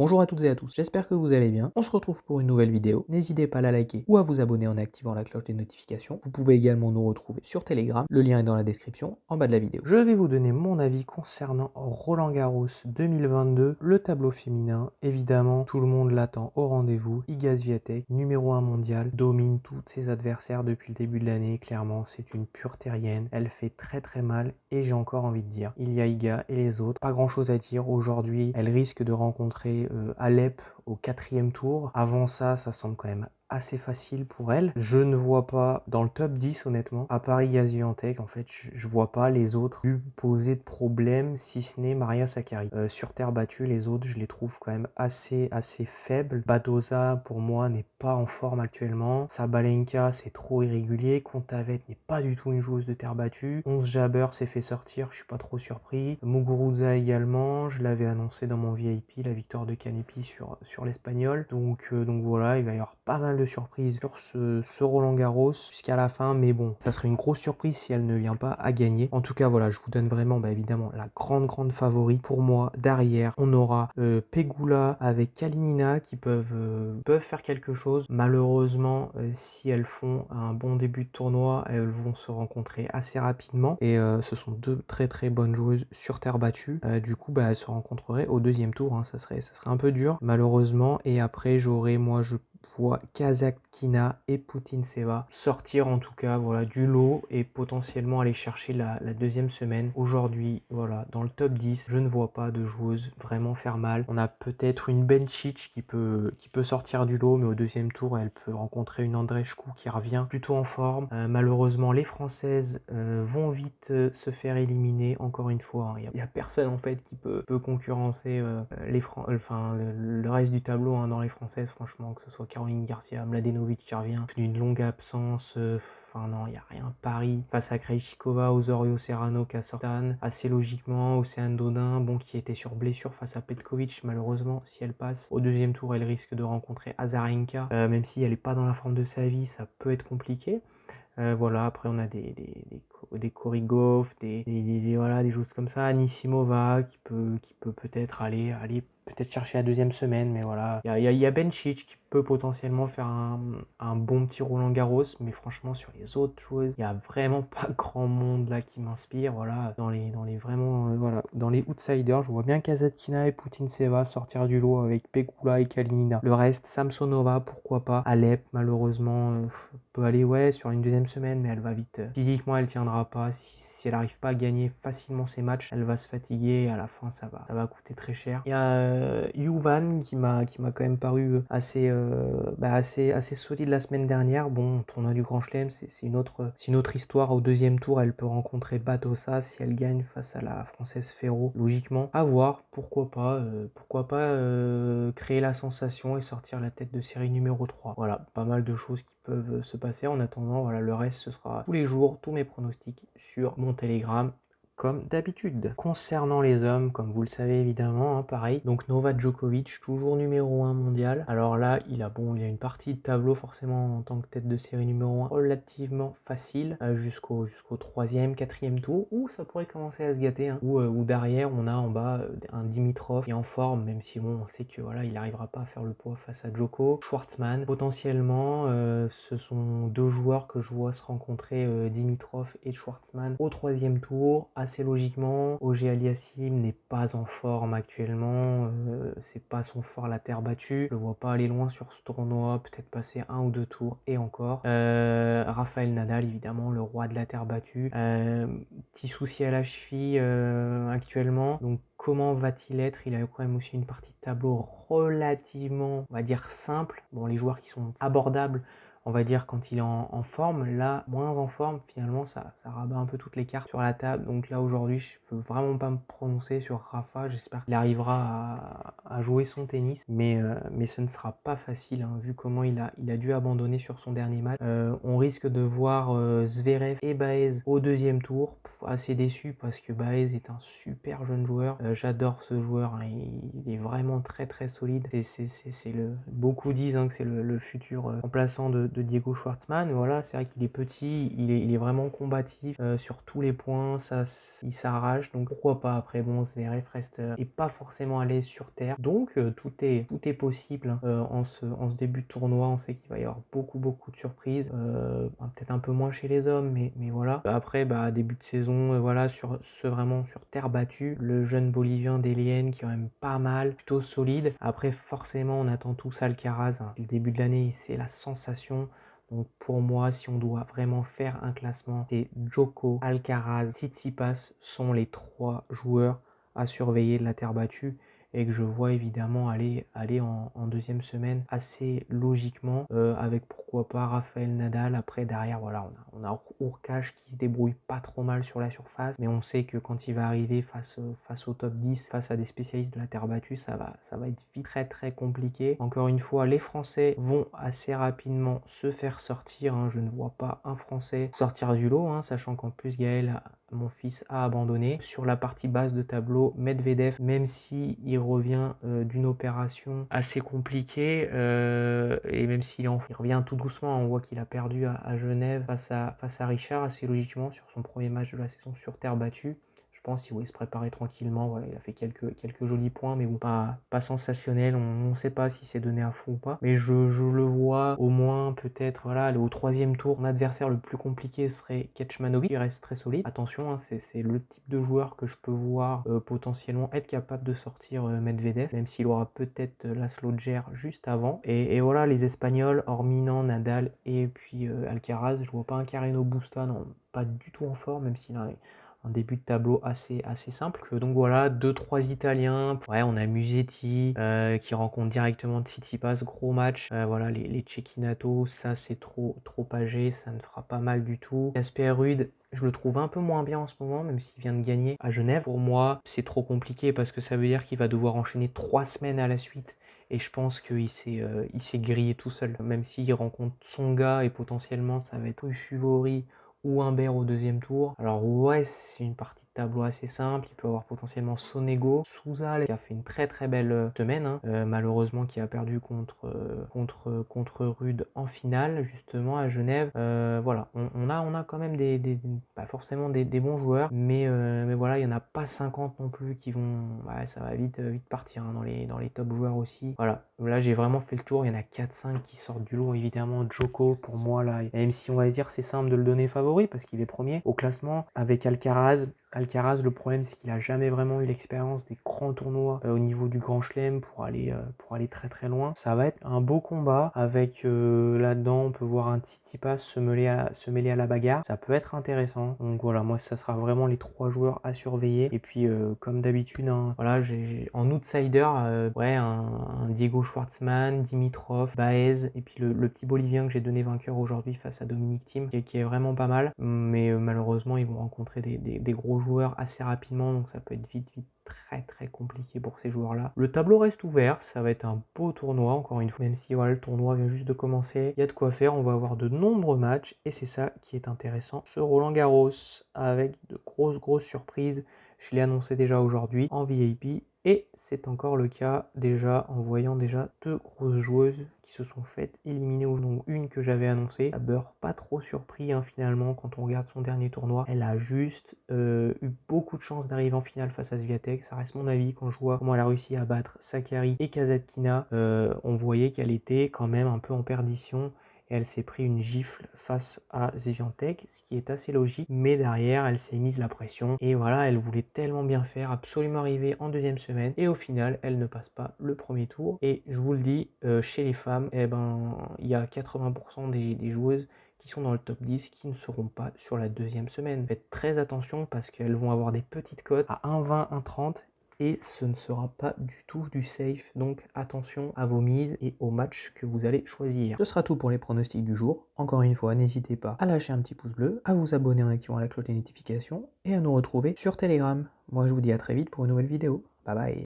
Bonjour à toutes et à tous, j'espère que vous allez bien. On se retrouve pour une nouvelle vidéo. N'hésitez pas à la liker ou à vous abonner en activant la cloche des notifications. Vous pouvez également nous retrouver sur Telegram, le lien est dans la description en bas de la vidéo. Je vais vous donner mon avis concernant Roland-Garros 2022, le tableau féminin. Évidemment, tout le monde l'attend au rendez-vous. Iga Swiatek, numéro 1 mondial, domine tous ses adversaires depuis le début de l'année. Clairement, c'est une pure terrienne. Elle fait très très mal et j'ai encore envie de dire, il y a Iga et les autres. Pas grand chose à dire aujourd'hui. Elle risque de rencontrer Alep au 4e tour. Avant ça, ça semble quand même assez facile pour elle. Je ne vois pas dans le top 10 honnêtement, à part Iga Swiatek, en fait, je vois pas les autres lui poser de problème si ce n'est Maria Sakkari. Sur terre battue, les autres, je les trouve quand même assez faibles. Badoza, pour moi, n'est pas en forme actuellement. Sabalenka, c'est trop irrégulier. Kontaveit n'est pas du tout une joueuse de terre battue. 11 Jabber s'est fait sortir, je suis pas trop surpris. Muguruza également, je l'avais annoncé dans mon VIP, la victoire de Kanepi sur l'Espagnol. Donc voilà, il va y avoir pas mal de surprises sur ce Roland-Garros jusqu'à la fin, mais bon, ça serait une grosse surprise si elle ne vient pas à gagner. En tout cas, voilà, je vous donne vraiment, évidemment, la grande favorite. Pour moi, derrière, on aura Pegula avec Kalinina qui peuvent faire quelque chose. Malheureusement, si elles font un bon début de tournoi, elles vont se rencontrer assez rapidement et ce sont deux très bonnes joueuses sur terre battue. Du coup, elles se rencontreraient au 2e tour, hein. Ça serait un peu dur malheureusement. Et après, je vois Kasatkina et Putintseva sortir en tout cas voilà, du lot et potentiellement aller chercher la 2e semaine. Aujourd'hui, voilà, dans le top 10, je ne vois pas de joueuse vraiment faire mal. On a peut-être une Bencic qui peut sortir du lot, mais au 2e tour, elle peut rencontrer une Andreescu qui revient plutôt en forme. Malheureusement, les Françaises vont vite se faire éliminer, encore une fois. Il n'y a personne en fait qui peut concurrencer le reste du tableau, hein, dans les Françaises, franchement, que ce soit Caroline Garcia, Mladenovic qui revient d'une longue absence, non, il n'y a rien. Paris face à Krejcikova, Osorio Serrano, Casortan, assez logiquement, Océane Dodin, qui était sur blessure face à Petkovic, malheureusement, si elle passe au 2e tour, elle risque de rencontrer Azarenka, même si elle n'est pas dans la forme de sa vie, ça peut être compliqué. Voilà, après on a des Korigov, voilà, des choses comme ça. Anisimova qui peut peut-être aller peut-être chercher la 2e semaine, mais voilà. Il y a Bencic qui peut potentiellement faire un bon petit Roland-Garros, mais franchement sur les autres joueuses, il y a vraiment pas grand monde là qui m'inspire. Voilà, dans les vraiment voilà, dans les outsiders, je vois bien Kasatkina et Putintseva sortir du lot avec Pegula et Kalinina. Le reste, Samsonova, pourquoi pas. Alep, malheureusement, peut aller sur une 2e semaine, mais elle va vite. Physiquement, elle tiendra pas. Si elle n'arrive pas à gagner facilement ses matchs, elle va se fatiguer. Et à la fin, ça va coûter très cher. Il y a Yuvan qui m'a quand même paru assez solide la semaine dernière. Bon, tournoi du Grand Chelem, c'est une autre histoire. Au 2e tour, elle peut rencontrer Badosa si elle gagne face à la Française Ferro. Logiquement, à voir. Pourquoi pas créer la sensation et sortir la tête de série numéro 3. Voilà, pas mal de choses qui peuvent se passer. En attendant, voilà, le reste, ce sera tous les jours, tous mes pronostics sur mon Telegram, comme d'habitude. Concernant les hommes, comme vous le savez évidemment, hein, pareil, donc Novak Djokovic, toujours numéro 1 mondial. Alors là, il a une partie de tableau forcément en tant que tête de série numéro 1 relativement facile, jusqu'au 3e, 4e tour, où ça pourrait commencer à se gâter, hein, où derrière, on a en bas un Dimitrov qui est en forme, même si on sait que voilà, il n'arrivera pas à faire le poids face à Djoko. Schwartzmann, potentiellement, ce sont deux joueurs que je vois se rencontrer, Dimitrov et Schwartzmann au 3e tour. Assez logiquement, Auger-Aliassime n'est pas en forme actuellement, c'est pas son fort la terre battue, je le vois pas aller loin sur ce tournoi, peut-être passer 1 ou 2 tours et encore. Rafael Nadal, évidemment, le roi de la terre battue, petit souci à la cheville actuellement, donc comment va-t-il être? Il a quand même aussi une partie de tableau relativement, on va dire, simple. Bon, les joueurs qui sont abordables, on va dire, quand il est en forme. Là, moins en forme, finalement, ça rabat un peu toutes les cartes sur la table. Donc là, aujourd'hui, je peux vraiment pas me prononcer sur Rafa. J'espère qu'il arrivera à jouer son tennis. Mais ce ne sera pas facile, hein, vu comment il a dû abandonner sur son dernier match. On risque de voir Zverev et Baez au 2e tour. Assez déçu parce que Baez est un super jeune joueur. J'adore ce joueur, hein. Il est vraiment très solide. Beaucoup disent, hein, que c'est le futur remplaçant de de Diego Schwartzmann. Voilà, c'est vrai qu'il est petit, il est vraiment combatif sur tous les points, il s'arrache, donc pourquoi pas. Après bon, Zverev est pas forcément à l'aise sur terre, donc tout est possible en ce début de tournoi. On sait qu'il va y avoir beaucoup de surprises, peut-être un peu moins chez les hommes, mais voilà. Après, début de saison, voilà, vraiment sur terre battue, le jeune Bolivien Delienne qui est quand même pas mal, plutôt solide. Après, forcément, on attend tous Alcaraz, hein. Le début de l'année, c'est la sensation. Donc pour moi, si on doit vraiment faire un classement, c'est Djoko, Alcaraz, Tsitsipas sont les 3 joueurs à surveiller de la terre battue, et que je vois évidemment aller en deuxième semaine assez logiquement, avec pourquoi pas Rafael Nadal. Après derrière, voilà, on a Hurkacz qui se débrouille pas trop mal sur la surface, mais on sait que quand il va arriver face au top 10, face à des spécialistes de la terre battue, ça va être vite très compliqué. Encore une fois, les Français vont assez rapidement se faire sortir, hein. Je ne vois pas un Français sortir du lot, hein, sachant qu'en plus Gaël, mon fils, a abandonné. Sur la partie basse de tableau, Medvedev, même si il revient d'une opération assez compliquée, et même s'il revient tout doucement, on voit qu'il a perdu à Genève face à Richard, assez logiquement, sur son premier match de la saison sur terre battue. Je pense qu'il voulait se préparer tranquillement. Voilà, il a fait quelques jolis points, mais bon, pas sensationnel. On ne sait pas si c'est donné à fond ou pas. Mais je le vois au moins peut-être, voilà, aller au 3e tour. Mon adversaire le plus compliqué serait Kecmanovic, qui reste très solide. Attention, hein, c'est le type de joueur que je peux voir potentiellement être capable de sortir Medvedev, même s'il aura peut-être Laslo Djere juste avant. Et voilà, les Espagnols, hormis Nadal et puis Alcaraz, je vois pas un Carreno Busta, non, pas du tout en forme, même s'il a un début de tableau assez simple. Donc voilà, 2-3 Italiens. Ouais, on a Musetti qui rencontre directement Tsitsipas, gros match. Voilà, les Cecchinato, ça c'est trop âgé, ça ne fera pas mal du tout. Casper Ruud, je le trouve un peu moins bien en ce moment, même s'il vient de gagner à Genève. Pour moi, c'est trop compliqué parce que ça veut dire qu'il va devoir enchaîner 3 semaines à la suite. Et je pense qu'il s'est grillé tout seul. Même s'il rencontre son gars et potentiellement ça va être Fuvori ou Humbert au 2e tour. Alors ouais, c'est une partie de tableau assez simple. Il peut avoir potentiellement Sonego, Souza qui a fait une très belle semaine, hein. Malheureusement qui a perdu contre Rude en finale justement à Genève. Voilà, on a quand même pas forcément des bons joueurs, mais voilà, il n'y en a pas 50 non plus qui vont... Ouais, ça va vite partir, hein, dans les top joueurs aussi. Voilà, là j'ai vraiment fait le tour. Il y en a 4-5 qui sortent du lot. Évidemment, Djoko, pour moi là, même si on va dire c'est simple de le donner favori parce qu'il est premier au classement avec Alcaraz. Alcaraz, le problème c'est qu'il a jamais vraiment eu l'expérience des grands tournois au niveau du Grand Chelem pour aller très loin. Ça va être un beau combat avec là-dedans on peut voir un Tsitsipas se mêler à la bagarre. Ça peut être intéressant. Donc voilà, moi ça sera vraiment les 3 joueurs à surveiller. Et puis comme d'habitude, hein, voilà, j'ai en outsider ouais, un Diego Schwartzmann, Dimitrov, Baez, et puis le petit Bolivien que j'ai donné vainqueur aujourd'hui face à Dominic Thiem, qui est vraiment pas mal. Mais malheureusement, ils vont rencontrer des gros joueurs assez rapidement, donc ça peut être vite très compliqué pour ces joueurs-là. Le tableau reste ouvert, ça va être un beau tournoi, encore une fois, même si voilà, le tournoi vient juste de commencer, il y a de quoi faire, on va avoir de nombreux matchs, et c'est ça qui est intéressant. Ce Roland-Garros, avec de grosses surprises, je l'ai annoncé déjà aujourd'hui en VIP, et c'est encore le cas déjà en voyant déjà 2 grosses joueuses qui se sont faites éliminer aujourd'hui. Donc une que j'avais annoncée, Jabeur, pas trop surpris, hein, finalement quand on regarde son dernier tournoi. Elle a juste eu beaucoup de chance d'arriver en finale face à Swiatek. Ça reste mon avis. Quand je vois comment elle a réussi à battre Sakkari et Kasatkina, on voyait qu'elle était quand même un peu en perdition. Et elle s'est pris une gifle face à Swiatek, ce qui est assez logique, mais derrière elle s'est mise la pression, et voilà, elle voulait tellement bien faire, absolument arriver en 2e semaine, et au final elle ne passe pas le premier tour. Et je vous le dis, chez les femmes, eh ben, il y a 80% des joueuses qui sont dans le top 10 qui ne seront pas sur la 2e semaine. Faites très attention parce qu'elles vont avoir des petites cotes à 1,20, 1,30, et ce ne sera pas du tout du safe, donc attention à vos mises et aux matchs que vous allez choisir. Ce sera tout pour les pronostics du jour. Encore une fois, n'hésitez pas à lâcher un petit pouce bleu, à vous abonner en activant la cloche des notifications et à nous retrouver sur Telegram. Moi je vous dis à très vite pour une nouvelle vidéo. Bye bye.